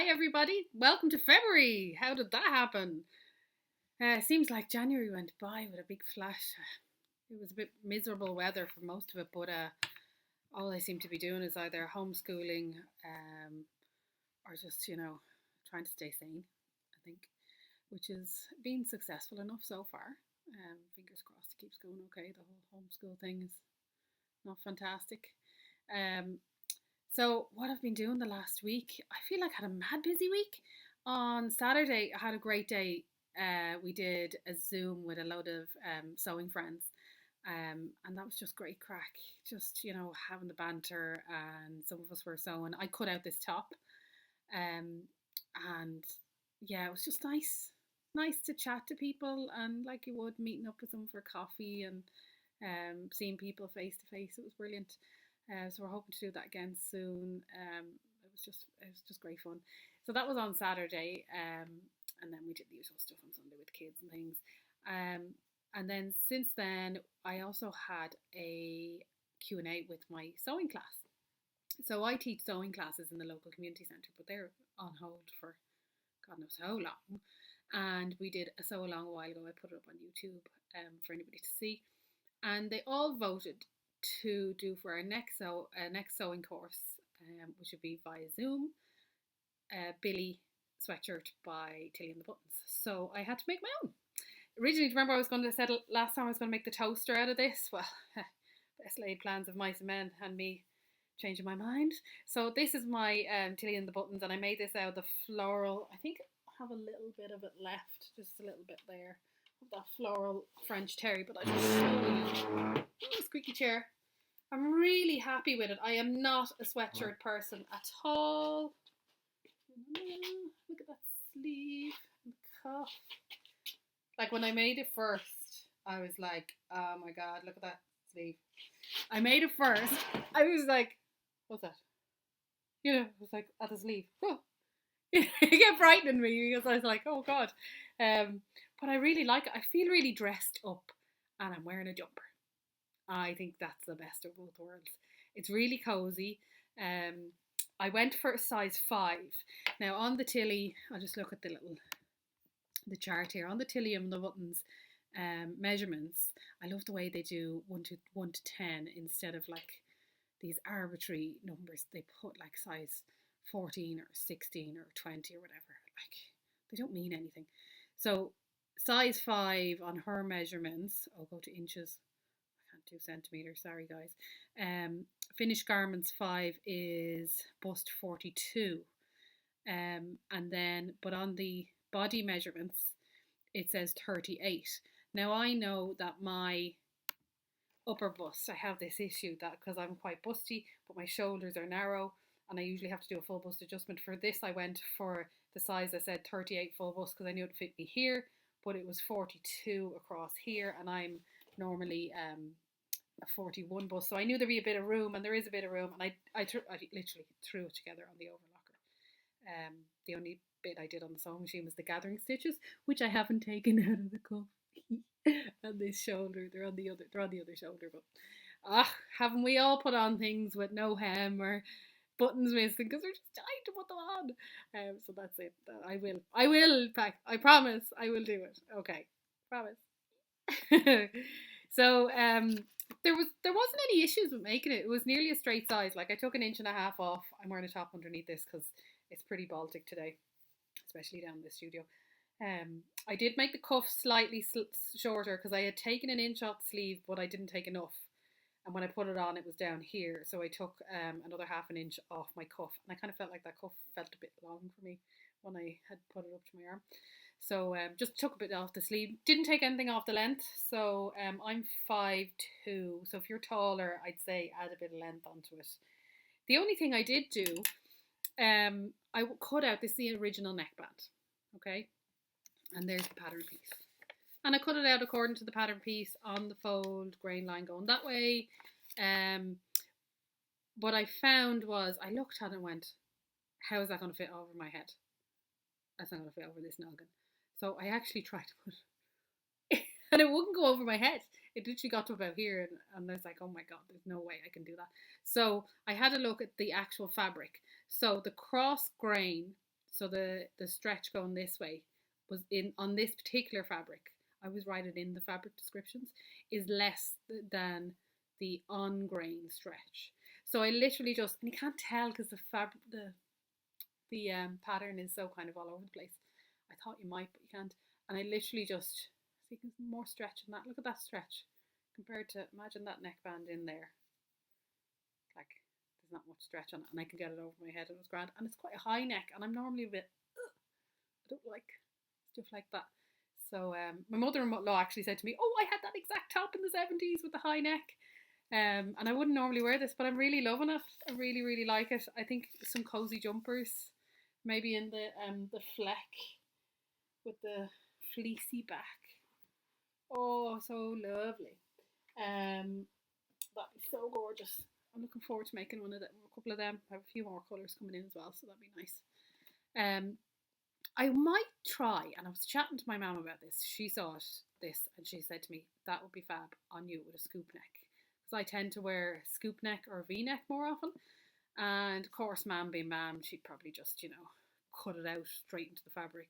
Hi, everybody. Welcome to February. How did that happen? Seems like January went by with a big flash. It was a bit miserable weather for most of it, but all I seem to be doing is either homeschooling or just, trying to stay sane, I think, which has been successful enough so far. Fingers crossed it keeps going okay. The whole homeschool thing is not fantastic. Um, So what I've been doing the last week, I feel like I had a mad busy week. On Saturday, I had a great day. We did a Zoom with a load of sewing friends, and that was just great crack. Just having the banter, and some of us were sewing. I cut out this top, um, and yeah, it was just nice to chat to people, and like you would meeting up with them for coffee and seeing people face to face. It was brilliant. So we're hoping to do that again soon. It was just great fun. So that was on Saturday, and then we did the usual stuff on Sunday with kids and things. Um, and then since then, I also had a Q&A with my sewing class. So I teach sewing classes in the local community centre, but they're on hold for God knows how long. And we did a sew along a while ago. I put it up on YouTube for anybody to see, and they all voted to do for our next sewing course, which would be via Zoom, Billie sweatshirt by Tilly and the Buttons. So I had to make my own. Originally, remember I was going to settle last time I was going to make the toaster out of this. Well, best laid plans of mice and men and me changing my mind. So this is my Tilly and the Buttons, and I made this out of the floral. I think I have a little bit of it left, just a little bit there of that floral French terry, but I just show you. Squeaky chair. I'm really happy with it. I am not a sweatshirt person at all. Look at that sleeve and cuff. Like when I made it first, I was like, oh my god, look at that sleeve. I made it first. I was like, what's that? It was like at the sleeve. Oh. It kept frightening me because I was like, oh god. But I really like it. I feel really dressed up, and I'm wearing a jumper. I think that's the best of both worlds. It's really cozy. I went for a size 5. Now on the Tilly, I'll just look at the chart here. On the Tilly and the Buttons measurements, I love the way they do 1 to 10 instead of like these arbitrary numbers. They put like size 14 or 16 or 20 or whatever. Like they don't mean anything. So size 5 on her measurements, I'll go to inches. 2 centimeters. Sorry, guys. Finished garments 5 is bust 42. And then, but on the body measurements, it says 38. Now I know that my upper bust, I have this issue that because I'm quite busty, but my shoulders are narrow, and I usually have to do a full bust adjustment. For this, I went for the size I said 38 full bust because I knew it would fit me here, but it was 42 across here, and I'm normally a 41 bust, so I knew there'd be a bit of room, and there is a bit of room, and I literally threw it together on the overlocker. The only bit I did on the sewing machine was the gathering stitches, which I haven't taken out of the cuff. And this shoulder, they're on the other shoulder, but haven't we all put on things with no hem or buttons missing because we're just trying to put them on? So that's it. I will pack. I promise I will do it. Okay, promise. So there wasn't any issues with making it. It was nearly a straight size. Like I took an inch and a half off. I'm wearing a top underneath this because it's pretty Baltic today, especially down in the studio. I did make the cuff slightly shorter because I had taken an inch off the sleeve, but I didn't take enough. And when I put it on, it was down here, so I took another half an inch off my cuff, and I kind of felt like that cuff felt a bit long for me when I had put it up to my arm. So just took a bit off the sleeve. Didn't take anything off the length. So I'm 5'2". So if you're taller, I'd say add a bit of length onto it. The only thing I did do, I cut out, this is the original neckband. Okay. And there's the pattern piece. And I cut it out according to the pattern piece on the fold, grain line going that way. What I found was, I looked at it and went, how is that going to fit over my head? That's not going to fit over this noggin. So I actually tried to put and it wouldn't go over my head. It literally got to about here, and I was like, oh my god, there's no way I can do that. So I had a look at the actual fabric. So the cross grain, So the stretch going this way was in on this particular fabric. I was writing in the fabric descriptions is less than the on grain stretch. So I literally just, and you can't tell because the pattern is so kind of all over the place. I thought you might, but you can't. And I literally just, see, more stretch than that. Look at that stretch compared to, imagine that neckband in there. Like, there's not much stretch on it, and I can get it over my head, and it was grand. And it's quite a high neck, and I'm normally a bit, I don't like stuff like that. So my mother-in-law actually said to me, "Oh, I had that exact top in the 70s with the high neck." And I wouldn't normally wear this, but I'm really loving it. I really, really like it. I think some cozy jumpers, maybe in the fleck with the fleecy back. Oh, so lovely. That'd be so gorgeous. I'm looking forward to making one of them, a couple of them. I have a few more colours coming in as well, so that'd be nice. I might try, and I was chatting to my mum about this. She saw this, and she said to me, "That would be fab on you with a scoop neck." Because I tend to wear scoop neck or V neck more often. And of course, mum being mum, she'd probably just, cut it out straight into the fabric.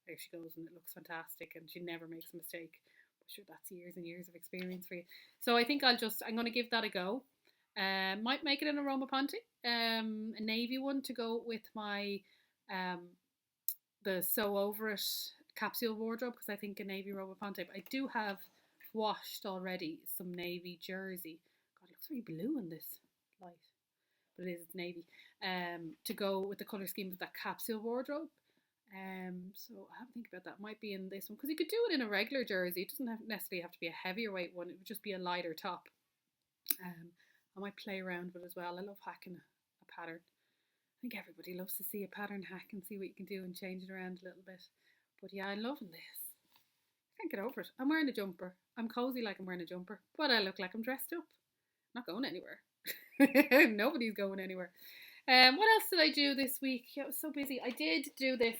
There she goes, and it looks fantastic, and she never makes a mistake. But sure, that's years and years of experience for you. So I think I'm going to give that a go. Might make it in a Roma Ponte, a navy one to go with my the sew over it capsule wardrobe, because I think a navy Roma Ponte. I do have washed already some navy jersey. God, it looks very blue in this light, but it is, it's navy. To go with the color scheme of that capsule wardrobe. So I have to think about that. Might be in this one, because you could do it in a regular jersey. It doesn't necessarily have to be a heavier weight one. It would just be a lighter top. I might play around with it as well. I love hacking a pattern. I think everybody loves to see a pattern hack and see what you can do and change it around a little bit. But yeah, I'm loving this. I can't get over it. I'm wearing a jumper. I'm cozy like I'm wearing a jumper, but I look like I'm dressed up. I'm not going anywhere. Nobody's going anywhere. What else did I do this week? Yeah, I was so busy. I did do this.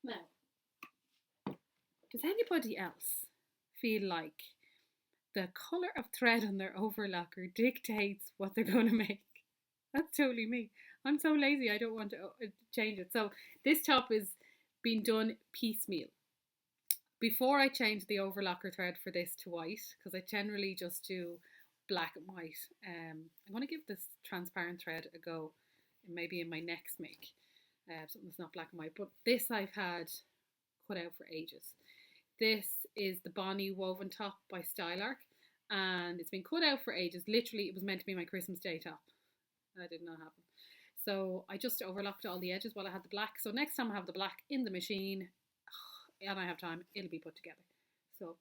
Now, does anybody else feel like the colour of thread on their overlocker dictates what they're going to make? That's totally me. I'm so lazy, I don't want to change it. So this top is being done piecemeal. Before I change the overlocker thread for this to white, because I generally just do black and white, I'm going to give this transparent thread a go, maybe in my next make. Something that's not black and white. But this I've had cut out for ages. This is the Bonnie Woven Top by Stylark, and it's been cut out for ages. Literally, it was meant to be my Christmas Day top. That did not happen. So I just overlocked all the edges while I had the black. So next time I have the black in the machine and I have time, it'll be put together. So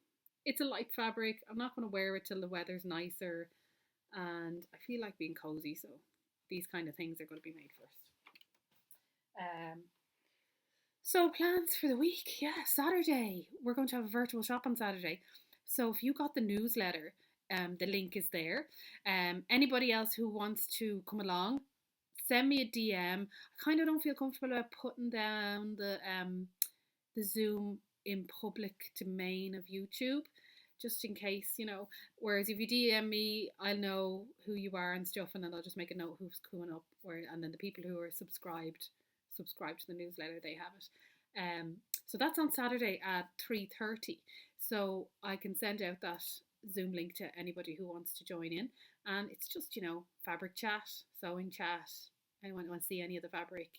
it's a light fabric. I'm not going to wear it till the weather's nicer, and I feel like being cozy. So these kind of things are going to be made first. So plans for the week, yeah, Saturday. We're going to have a virtual shop on Saturday. So if you got the newsletter, the link is there. Anybody else who wants to come along, send me a DM. I kind of don't feel comfortable about putting down the Zoom in public domain of YouTube, just in case, Whereas if you DM me, I'll know who you are and stuff, and then I'll just make a note who's coming up, and then the people who are subscribed to the newsletter, they have it. So that's on Saturday at 3:30. So I can send out that Zoom link to anybody who wants to join in, and it's just fabric chat, sewing chat. Anyone want to see any of the fabric?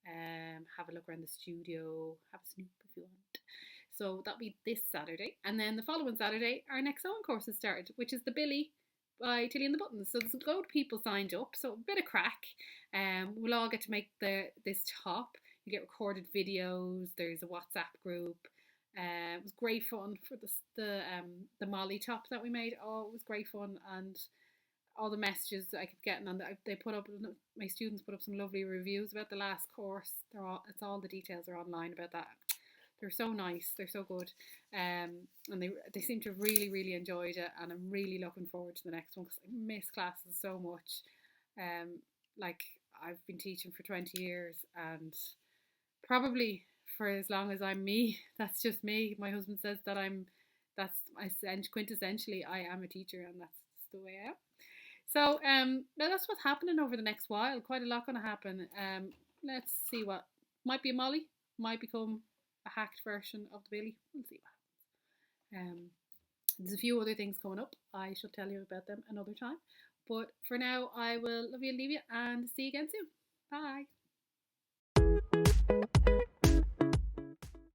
Have a look around the studio, have a snoop if you want. So that'll be this Saturday, and then the following Saturday our next sewing course has started, which is the Billie by Tilly and the Buttons. So there's a load of people signed up, so a bit of crack. We'll all get to make this top. You get recorded videos. There's a WhatsApp group. It was great fun for the Molly top that we made. Oh, it was great fun, and all the messages that I kept getting on they put up, my students put up some lovely reviews about the last course. It's all the details are online about that. They're so nice, they're so good, and they seem to have really, really enjoyed it, and I'm really looking forward to the next one because I miss classes so much. Like, I've been teaching for 20 years, and probably for as long as I'm me. That's just me. My husband says that quintessentially I am a teacher, and that's the way I am. So now that's what's happening over the next while. Quite a lot going to happen. Let's see what Might be a Molly, might become a hacked version of the Billy. We'll see what happens. There's a few other things coming up. I shall tell you about them another time. But for now, I will love you and leave you and see you again soon. Bye.